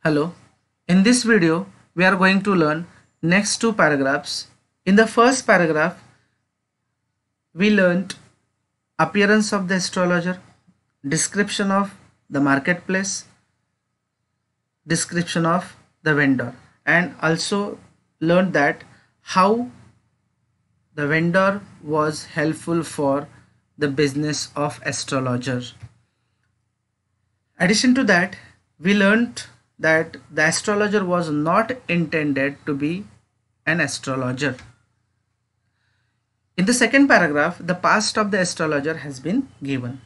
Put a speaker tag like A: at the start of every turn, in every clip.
A: Hello. In this video, we are going to learn next two paragraphs. In the first paragraph, we learned appearance of the astrologer, description of the marketplace, description of the vendor, and also learned that how the vendor was helpful for the business of astrologer. Addition to that, we learned that the astrologer was not intended to be an astrologer. In the second paragraph, the past of the astrologer has been given.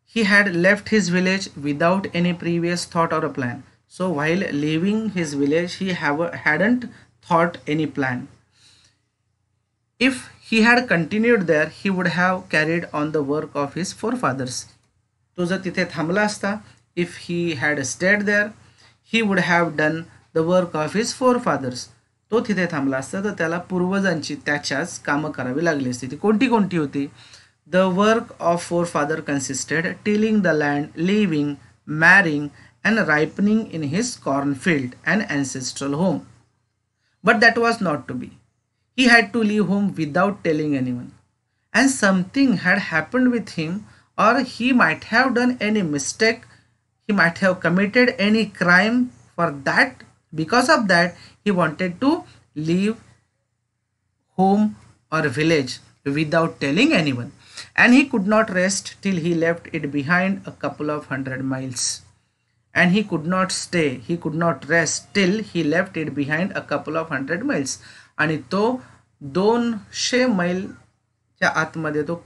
A: He had left his village without any previous thought or a plan. So while leaving his village, he hadn't thought any plan. If he had continued there, he would have carried on the work of his forefathers. तो जर तिथे थांबला असता, if he had stayed there, he would have done the work of his forefathers. तो तिथे थांबला असता तर त्याला पूर्वजांची त्याच्याच कामं करावी लागली असती. ती कोणती कोणती होती? The work of forefather consisted tilling the land, living, marrying and ripening in his cornfield and ancestral home. But that was not to be. He had to leave home without telling anyone. And something had happened with him, or he might have done any mistake, he might have committed any crime. For that, because of that, he wanted to leave home or village without telling anyone, and he could not rest till he left it behind a couple of 100 miles. And he could not stay, he could not rest till he left it behind a couple of 100 miles. आणि तो 200 मैलच्या आतमध्ये तो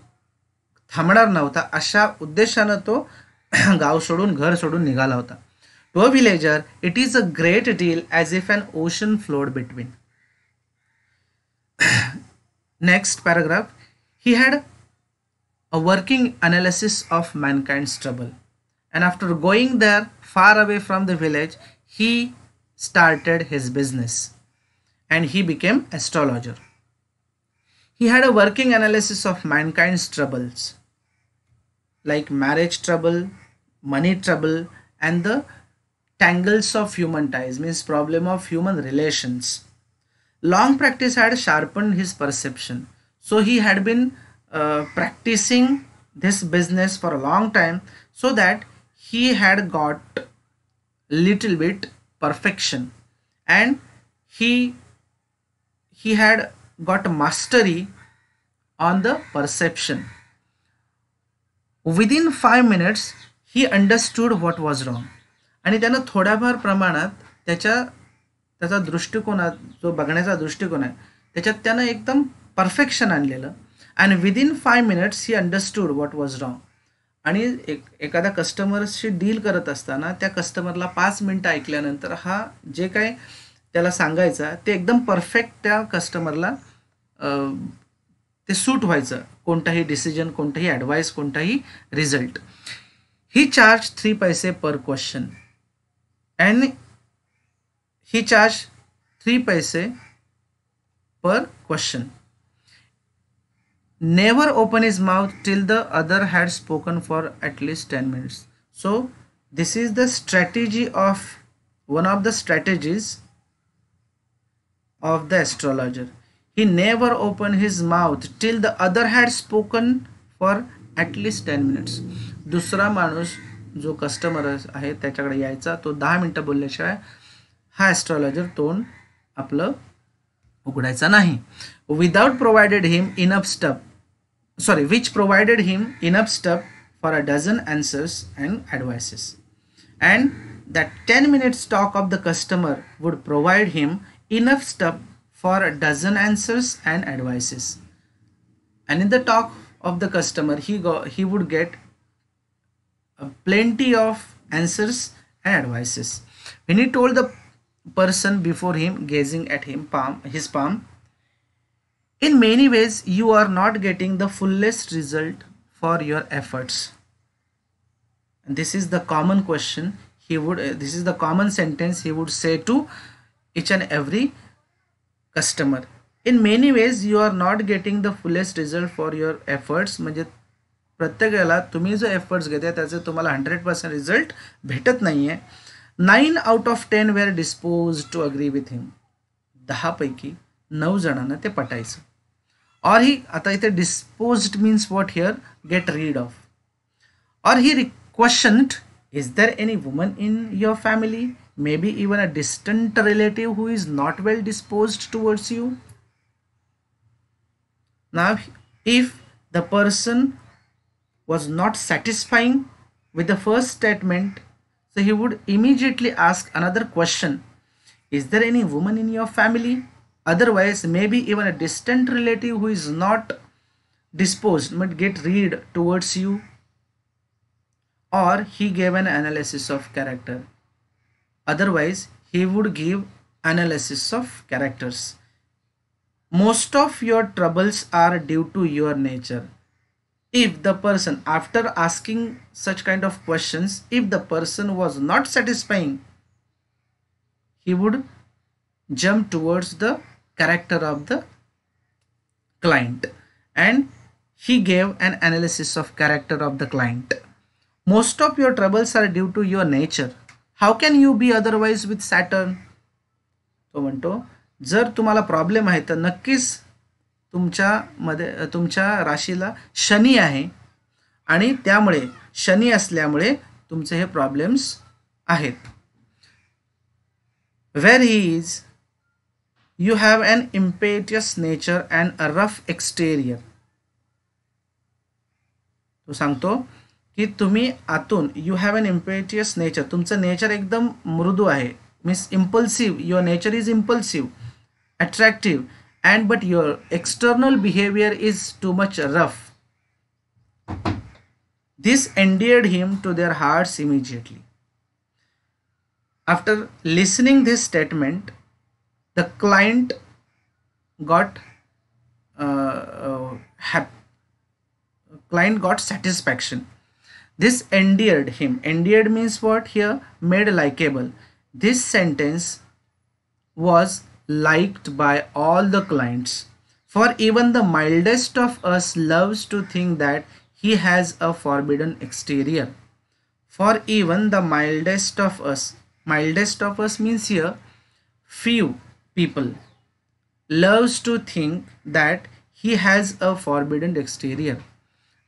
A: थांबणार नव्हता, अशा उद्देशानं तो गाव सोडून घर सोडून निघाला होता. To a villager, it is a great deal as if an ocean flowed between. Next paragraph, he had a working analysis of mankind's trouble. And after going there far away from the village, he started his business and he became astrologer. He had a working analysis of mankind's troubles, like marriage trouble, money trouble, and the tangles of human ties, means problem of human relations. Long practice had sharpened his perception. So he had been practicing this business for a long time, so that he had got little bit perfection, and he had got mastery on the perception. Within 5 minutes he understood what was wrong. आणि त्यानं थोड्याफार प्रमाणात त्याचा दृष्टिकोनात जो बघण्याचा दृष्टिकोन आहे त्याच्यात त्यानं एकदम परफेक्शन आणलेलं. And within 5 minutes he understood what was wrong. आणि एखाद्या कस्टमरशी डील करत असताना त्या कस्टमरला 5 मिनटं ऐकल्यानंतर हा जे काय त्याला सांगायचा ते एकदम परफेक्ट त्या कस्टमरला ते सूट व्हायचं, कोणताही डिसिजन, कोणताही ॲडवाईस, कोणताही रिझल्ट. ही चार्ज 3 पैसे पर question, and he charged 3 paise per question. Never open his mouth till the other had spoken for at least 10 minutes. So this is the strategy of one of the strategies of the astrologer. He never opened his mouth till the other had spoken for at least 10 minutes. दुसरा माणूस जो customer आहे त्याच्याकडे यायचा, तो 10 मिनटं बोलल्याशिवाय हा astrologer तोंड आपलं उघडायचा नाही. Without provided him enough stuff which provided him enough stuff for a dozen answers and advices, and that 10 minutes talk of the customer would provide him enough stuff for a dozen answers and advices. And in the talk of the customer he would get plenty of answers and advices. When he told the person before him, gazing at his palm, in many ways you are not getting the fullest result for your efforts. And this is the common question this is the common sentence he would say to each and every customer. In many ways you are not getting the fullest result for your efforts. म्हणजे प्रत्येक वेळेला तुम्ही जो efforts घेताय त्याचे तुम्हाला 100% result भेटत नाही आहे. 9 out of 10 were disposed to agree with him. 10 पैकी 9 जणांना ते पटायचं. Or he, आता इथे disposed means what here? Get rid of. Or he questioned, is there any woman in your family, maybe even a distant relative, who is not well disposed towards you? Now, if the person was not satisfying with the first statement, so he would immediately ask another question. Is there any woman in your family? Otherwise, maybe even a distant relative who is not disposed, might get rid towards you. Or he gave an analysis of character. Otherwise, he would give analysis of characters. Most of your troubles are due to your nature. If the person, after asking such kind of questions, if the person was not satisfying, he would jump towards the character of the client, and he gave an analysis of character of the client. Most of your troubles are due to your nature. How can you be otherwise with Saturn? तो म्हणतो जर तुम्हाला problem आहे तर नक्कीच तुमच्यामध्ये तुमच्या राशीला शनी आहे आणि त्यामुळे शनी असल्यामुळे तुमचे हे प्रॉब्लेम्स आहेत. Where he is, you have an impetuous nature and a rough exterior. तो सांगतो की तुम्ही आतून you have an impetuous nature, तुमचं नेचर एकदम मृदू आहे, means impulsive, your nature is impulsive, attractive, and but your external behaviour is too much rough. This endeared him to their hearts immediately. After listening this statement the client got client got satisfaction. This endeared him. Endeared means what here? Made likable. This sentence was liked by all the clients, for even the mildest of us loves to think that he has a forbidden exterior. For even the mildest of us means here few people loves to think that he has a forbidden exterior.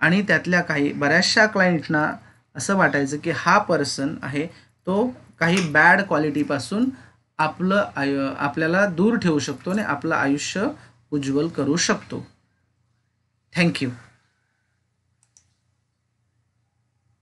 A: आणि त्यातल्या काही बऱ्याचशा क्लायंटना असं वाटायचं की हा person आहे तो काही बॅड क्वालिटीपासून आपल्याला दूर ठेवू शकतो आणि आपलं आयुष्य उज्ज्वल करू शकतो. थँक्यू.